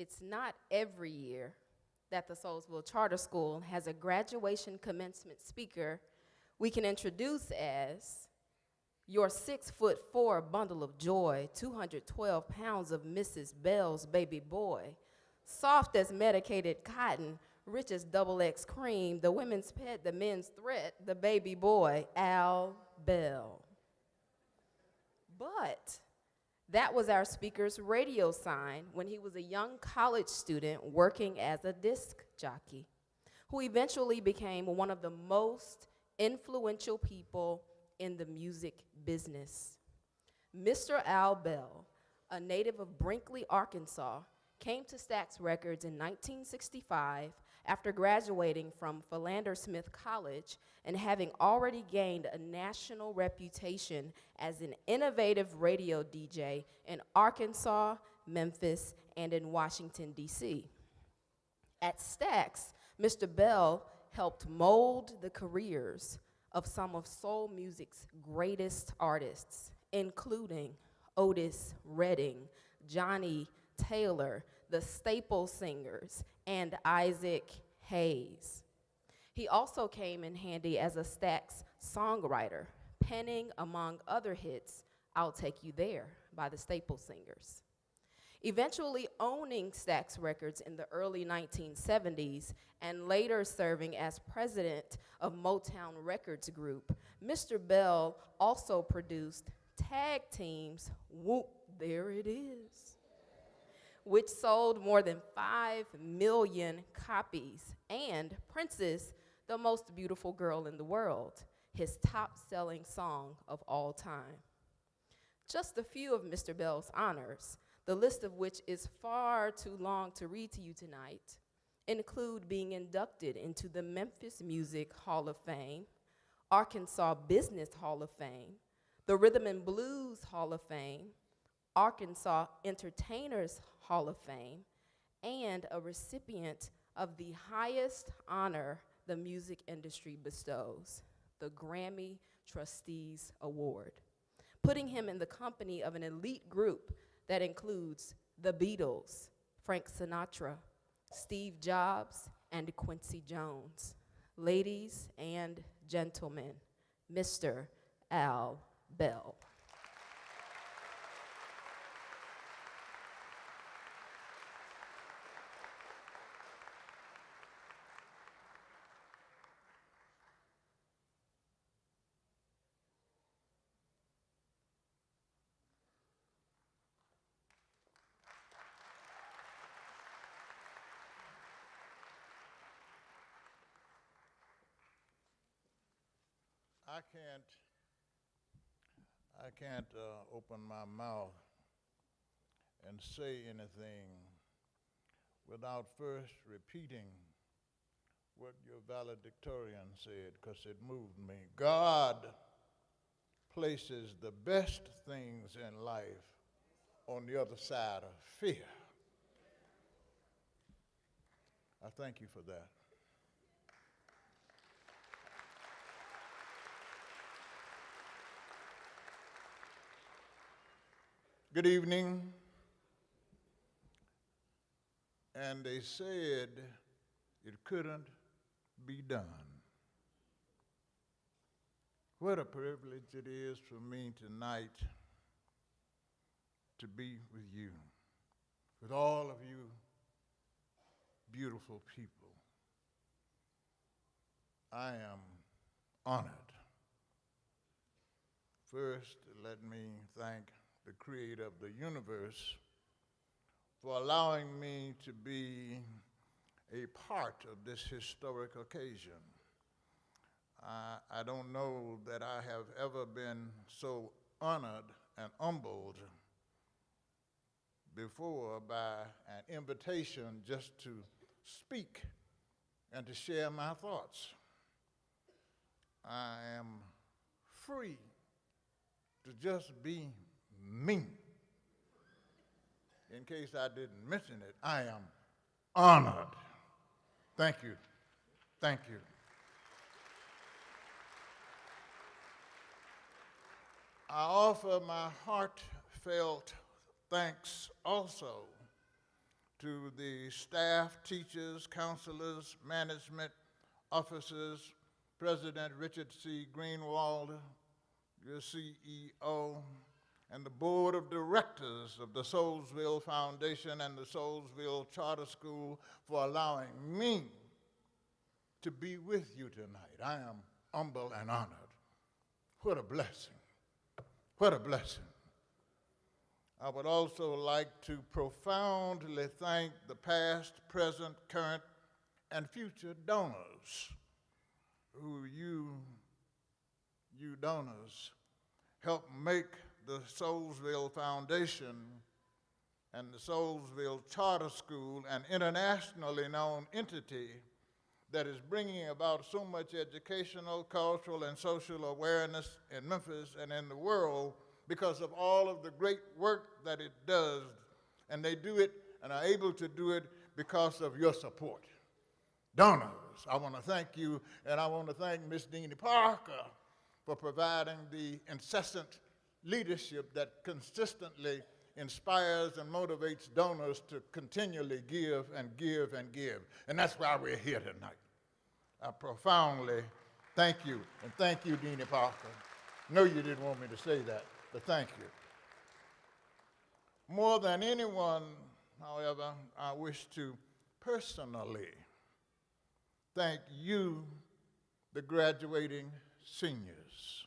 It's not every year that the Soulsville Charter School has a graduation commencement speaker we can introduce as your 6'4" bundle of joy, 212 pounds of Mrs. Bell's baby boy, soft as medicated cotton, rich as double X cream, the women's pet, the men's threat, the baby boy, Al Bell. But that was our speaker's radio sign when he was a young college student working as a disc jockey, who eventually became one of the most influential people in the music business. Mr. Al Bell, a native of Brinkley, Arkansas, came to Stax Records in 1965 after graduating from Philander Smith College and having already gained a national reputation as an innovative radio DJ in Arkansas, Memphis, and in Washington, D.C. At Stax, Mr. Bell helped mold the careers of some of soul music's greatest artists, including Otis Redding, Johnny Taylor, the Staple Singers, and Isaac Hayes. He also came in handy as a Stax songwriter, penning, among other hits, I'll Take You There by the Staple Singers. Eventually owning Stax Records in the early 1970s and later serving as president of Motown Records Group, Mr. Bell also produced Tag Team's Whoop, There It Is, which sold more than 5 million copies, and Prince's The Most Beautiful Girl in the World, his top-selling song of all time. Just a few of Mr. Bell's honors, the list of which is far too long to read to you tonight, include being inducted into the Memphis Music Hall of Fame, Arkansas Business Hall of Fame, the Rhythm and Blues Hall of Fame, Arkansas Entertainers Hall of Fame, and a recipient of the highest honor the music industry bestows, the Grammy Trustees Award, putting him in the company of an elite group that includes the Beatles, Frank Sinatra, Steve Jobs, and Quincy Jones. Ladies and gentlemen, Mr. Al Bell. I can't open my mouth and say anything without first repeating what your valedictorian said, because it moved me. God places the best things in life on the other side of fear. I thank you for that. Good evening. And they said it couldn't be done. What a privilege it is for me tonight to be with you, with all of you beautiful people. I am honored. First, let me thank the creator of the universe for allowing me to be a part of this historic occasion. I don't know that I have ever been so honored and humbled before by an invitation just to speak and to share my thoughts. I am free to just be me. In case I didn't mention it, I am honored. Thank you. Thank you. I offer my heartfelt thanks also to the staff, teachers, counselors, management, officers, President Richard C. Greenwald, your CEO, and the board of directors of the Soulsville Foundation and the Soulsville Charter School for allowing me to be with you tonight. I am humble and honored. What a blessing. What a blessing. I would also like to profoundly thank the past, present, current, and future donors who you donors help make the Soulsville Foundation and the Soulsville Charter School an internationally known entity that is bringing about so much educational, cultural, and social awareness in Memphis and in the world because of all of the great work that it does. And they do it and are able to do it because of your support. Donors, I want to thank you, and I want to thank Ms. Deanie Parker for providing the incessant leadership that consistently inspires and motivates donors to continually give and give and give. And that's why we're here tonight. I profoundly thank you, and thank you, Deanie Parker. I know you didn't want me to say that, but thank you. More than anyone, however, I wish to personally thank you, the graduating seniors.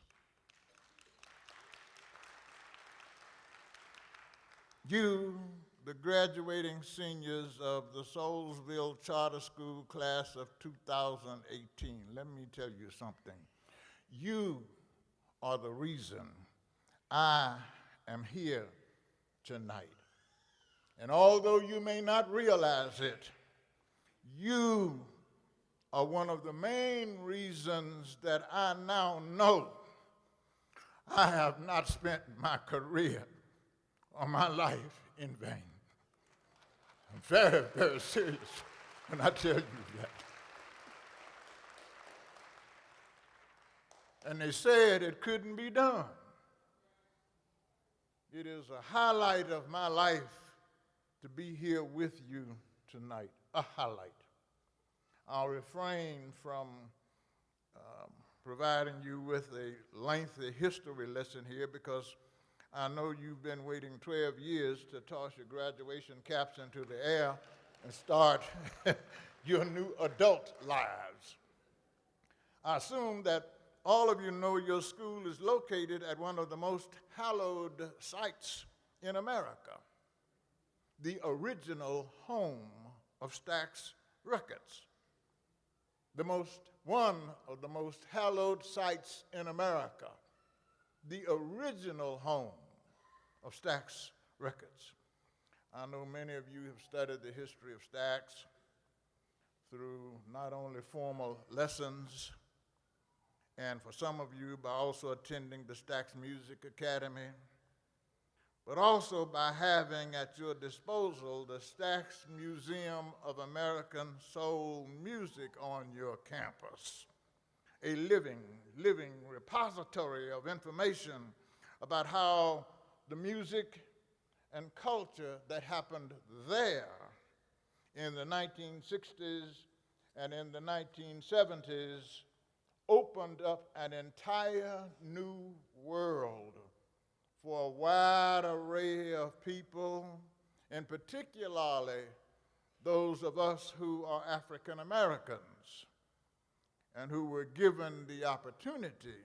You, the graduating seniors of the Soulsville Charter School class of 2018, let me tell you something. You are the reason I am here tonight. And although you may not realize it, you are one of the main reasons that I now know I have not spent my career or my life in vain. I'm very, very serious when I tell you that. And they said it couldn't be done. It is a highlight of my life to be here with you tonight, a highlight. I'll refrain from providing you with a lengthy history lesson here because I know you've been waiting 12 years to toss your graduation caps into the air and start your new adult lives. I assume that all of you know your school is located at one of the most hallowed sites in America, the original home of Stax Records, one of the most hallowed sites in America, the original home of Stax Records. I know many of you have studied the history of Stax through not only formal lessons, and for some of you by also attending the Stax Music Academy, but also by having at your disposal the Stax Museum of American Soul Music on your campus, a living repository of information about how the music and culture that happened there in the 1960s and in the 1970s opened up an entire new world for a wide array of people, and particularly those of us who are African Americans and who were given the opportunity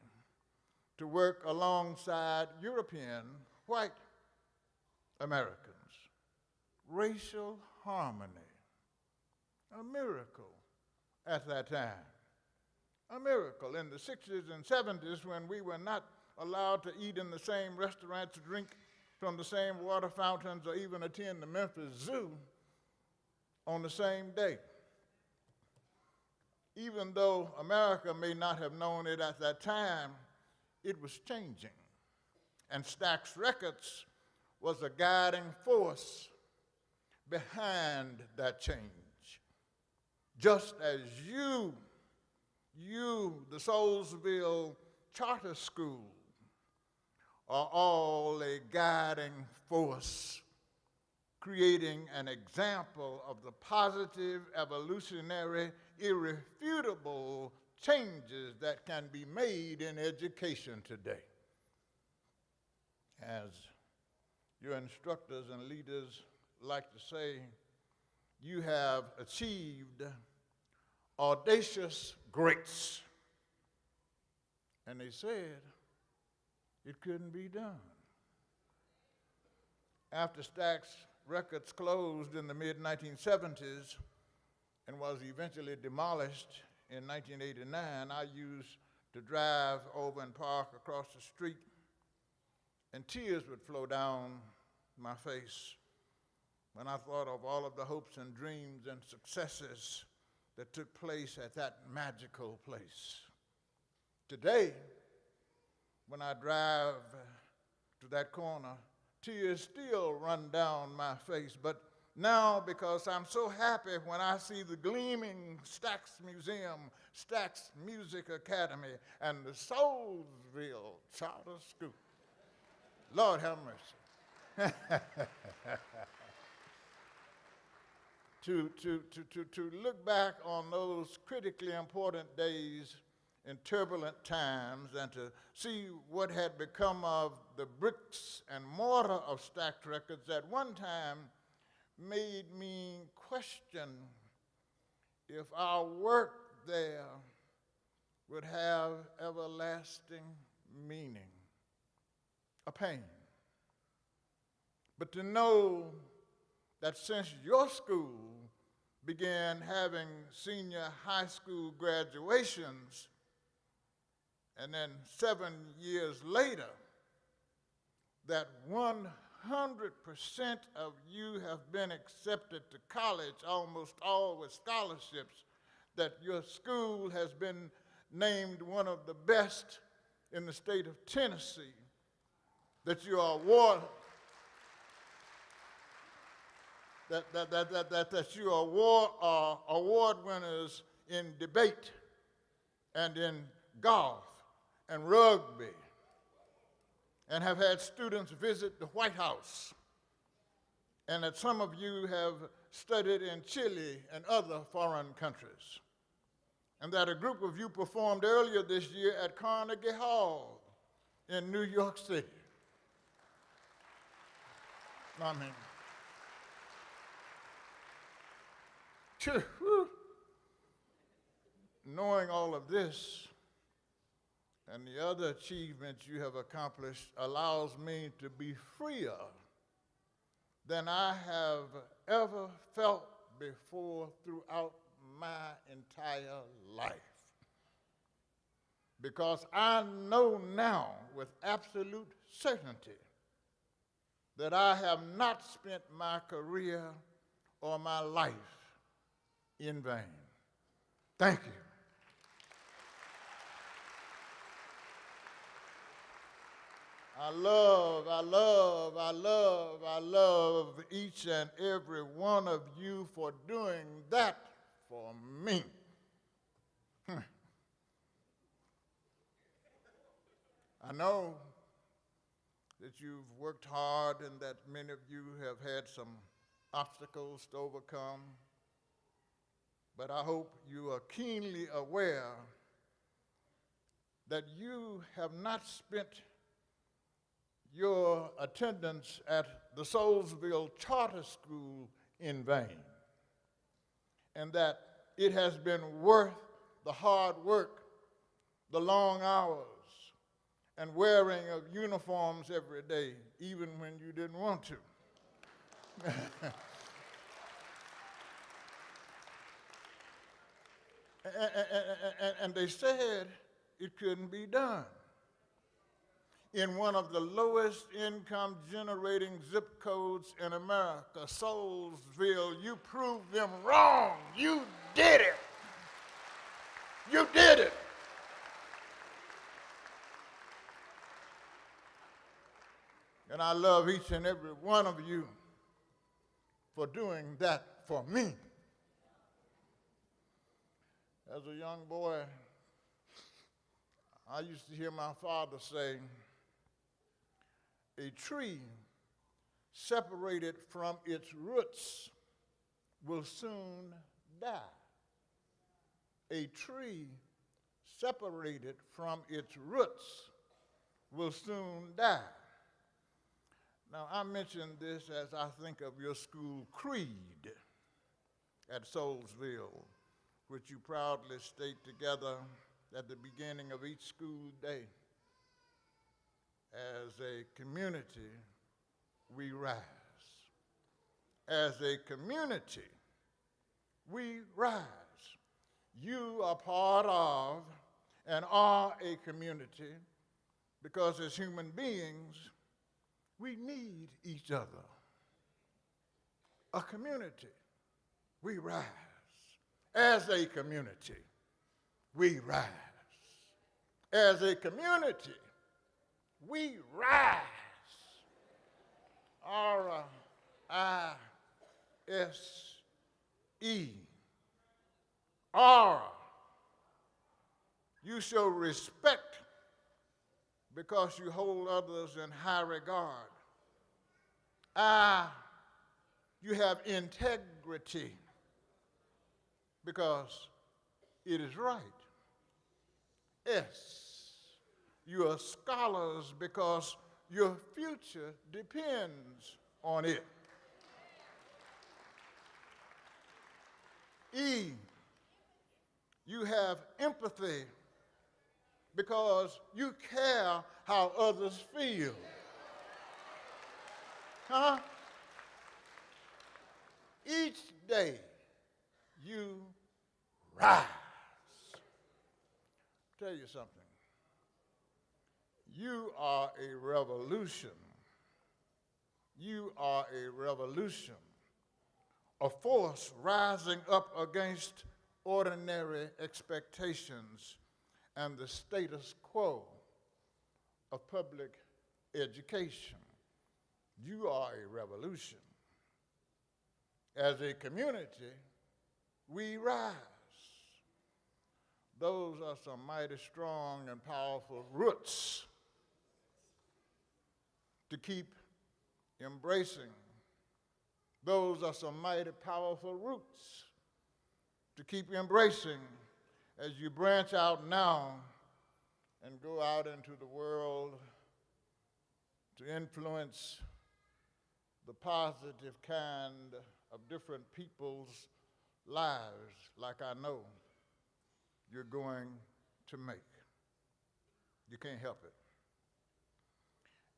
to work alongside European white Americans. Racial harmony, a miracle at that time. A miracle in the 60s and 70s when we were not allowed to eat in the same restaurants, drink from the same water fountains, or even attend the Memphis Zoo on the same day. Even though America may not have known it at that time, it was changing. And Stax Records was a guiding force behind that change. Just as you, the Soulsville Charter School, are all a guiding force creating an example of the positive, evolutionary, irrefutable changes that can be made in education today. As your instructors and leaders like to say, you have achieved audacious greats. And they said it couldn't be done. After Stax Records closed in the mid-1970s and was eventually demolished in 1989, I used to drive over and park across the street, and tears would flow down my face when I thought of all of the hopes and dreams and successes that took place at that magical place. Today, when I drive to that corner, tears still run down my face, but now, because I'm so happy when I see the gleaming Stax Museum, Stax Music Academy, and the Soulsville Charter School. Lord have mercy. To look back on those critically important days in turbulent times and to see what had become of the bricks and mortar of Stax Records at one time made me question if our work there would have everlasting meaning, a pain. But to know that since your school began having senior high school graduations, and then 7 years later, that 100% of you have been accepted to college, almost all with scholarships, that your school has been named one of the best in the state of Tennessee, that you are that you are award winners in debate and in golf and rugby, and have had students visit the White House, and that some of you have studied in Chile and other foreign countries, and that a group of you performed earlier this year at Carnegie Hall in New York City. I mean, knowing all of this and the other achievements you have accomplished allows me to be freer than I have ever felt before throughout my entire life. Because I know now with absolute certainty that I have not spent my career or my life in vain. Thank you. I love each and every one of you for doing that for me. I know that you've worked hard and that many of you have had some obstacles to overcome, but I hope you are keenly aware that you have not spent your attendance at the Soulsville Charter School in vain, and that it has been worth the hard work, the long hours, and wearing of uniforms every day, even when you didn't want to. And they said it couldn't be done. In one of the lowest income generating zip codes in America, Soulsville, you proved them wrong. You did it. You did it. And I love each and every one of you for doing that for me. As a young boy, I used to hear my father say, "A tree separated from its roots will soon die. A tree separated from its roots will soon die. Now, I mention this as I think of your school creed at Soulsville, which you proudly state together at the beginning of each school day. As a community, we rise. As a community, we rise. You are part of and are a community because as human beings, we need each other. A community, we rise. As a community, we rise. As a community, we rise. R-I-S-E. Aura. You show respect because you hold others in high regard. You have integrity because it is right. S, you are scholars because your future depends on it. E, you have empathy because you care how others feel. Huh? Each day you rise. Tell you something. You are a revolution. You are a revolution. A force rising up against ordinary expectations and the status quo of public education. You are a revolution. As a community, we rise. Those are some mighty strong and powerful roots to keep embracing. Those are some mighty powerful roots to keep embracing as you branch out now and go out into the world to influence the positive kind of different people's lives like I know you're going to make. You can't help it.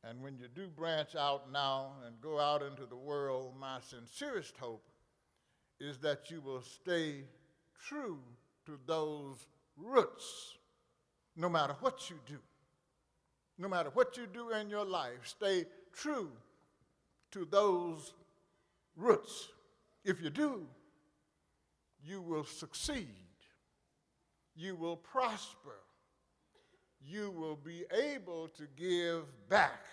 And when you do branch out now and go out into the world, my sincerest hope is that you will stay true to those roots, no matter what you do. No matter what you do in your life, stay true to those roots. If you do, you will succeed. You will prosper. You will be able to give back.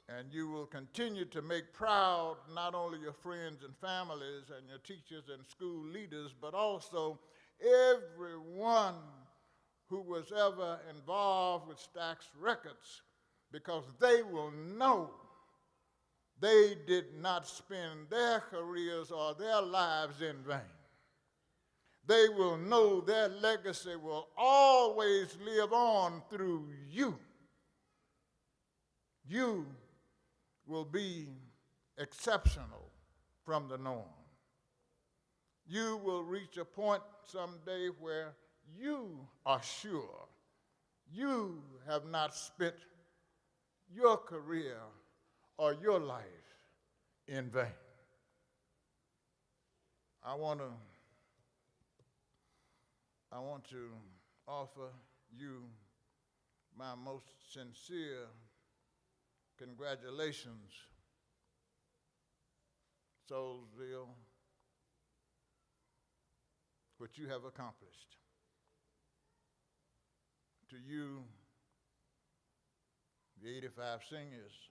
And you will continue to make proud not only your friends and families and your teachers and school leaders, but also everyone who was ever involved with Stax Records, because they will know they did not spend their careers or their lives in vain. They will know their legacy will always live on through you. You will be exceptional from the norm. You will reach a point someday where you are sure you have not spent your career or your life in vain. I want to offer you my most sincere congratulations, Soulsville, what you have accomplished. To you, the 85 seniors,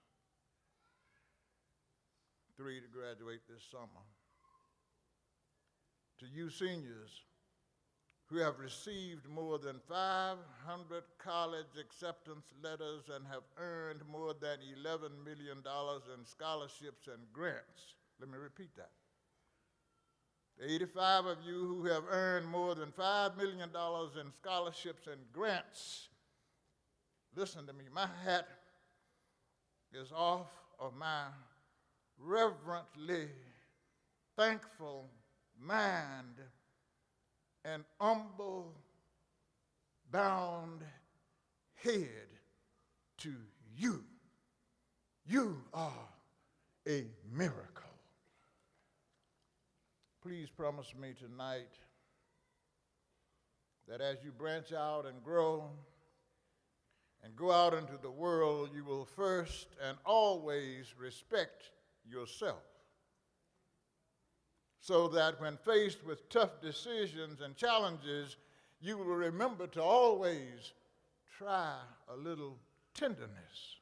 3 to graduate this summer. To you seniors who have received more than 500 college acceptance letters and have earned more than $11 million in scholarships and grants. Let me repeat that. The 85 of you who have earned more than $5 million in scholarships and grants, listen to me, my hat is off of my reverently thankful mind and humble bound head to you. You are a miracle. Please promise me tonight that as you branch out and grow and go out into the world, you will first and always respect yourself, so that when faced with tough decisions and challenges, you will remember to always try a little tenderness.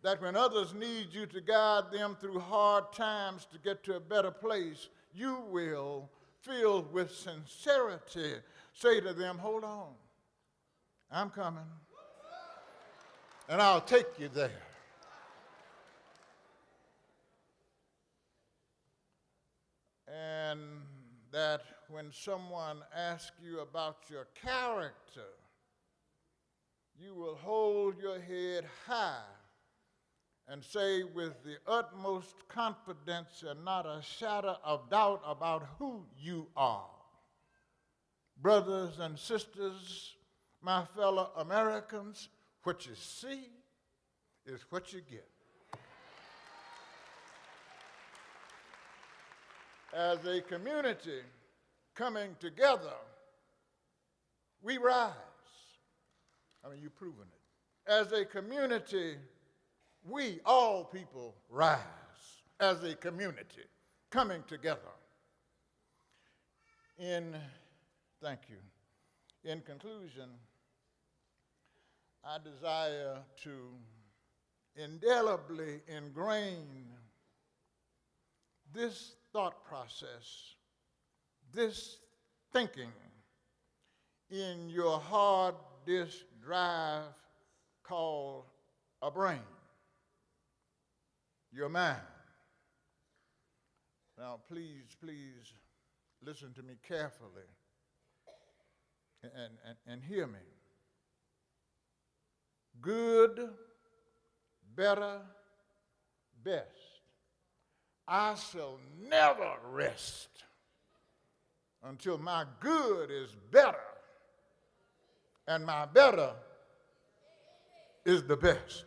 That when others need you to guide them through hard times to get to a better place, you will, filled with sincerity, say to them, hold on, I'm coming, and I'll take you there. And that when someone asks you about your character, you will hold your head high and say with the utmost confidence and not a shadow of doubt about who you are. Brothers and sisters, my fellow Americans, what you see is what you get. As a community coming together, we rise. I mean, you've proven it. As a community, we, all people, rise as a community coming together. Thank you. In conclusion, I desire to indelibly ingrain this thought process, this thinking in your hard disk drive called a brain, your mind. Now, please listen to me carefully and hear me. Good, better, best. I shall never rest until my good is better and my better is the best.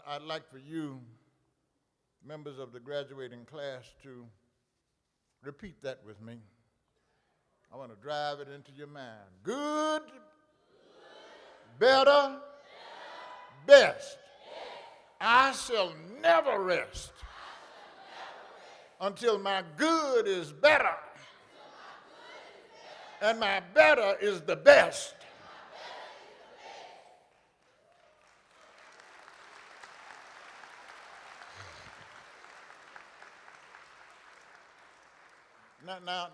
I'd like for you, members of the graduating class, to repeat that with me. I want to drive it into your mind. Good, better, best. I shall never rest until my good is better and my better is the best. Now,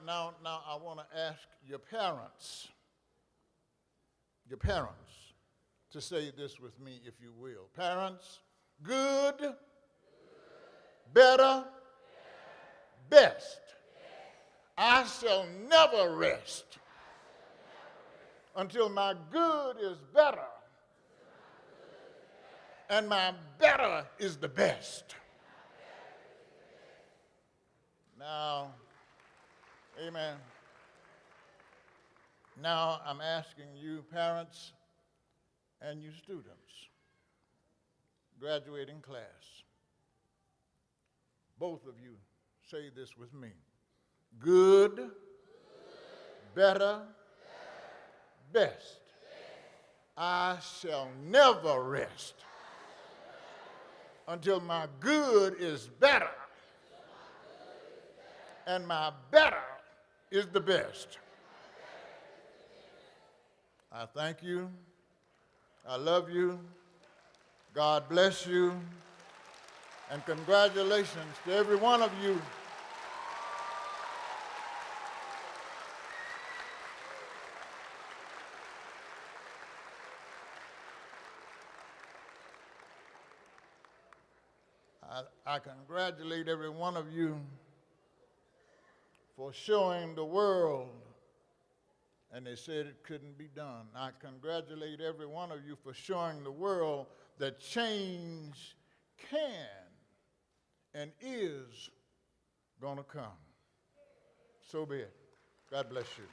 I want to ask your parents to say this with me, if you will. Parents, good, better, best. I shall never rest until my good is better and my better is the best. Now, amen. Now I'm asking you, parents, and you students, graduating class, both of you say this with me. Good, better, best. I shall never rest until my good is better and my better is the best. I thank you. I love you. God bless you. And congratulations to every one of you. I congratulate every one of you for showing the world, and they said it couldn't be done. I congratulate every one of you for showing the world that change can and is going to come. So be it. God bless you.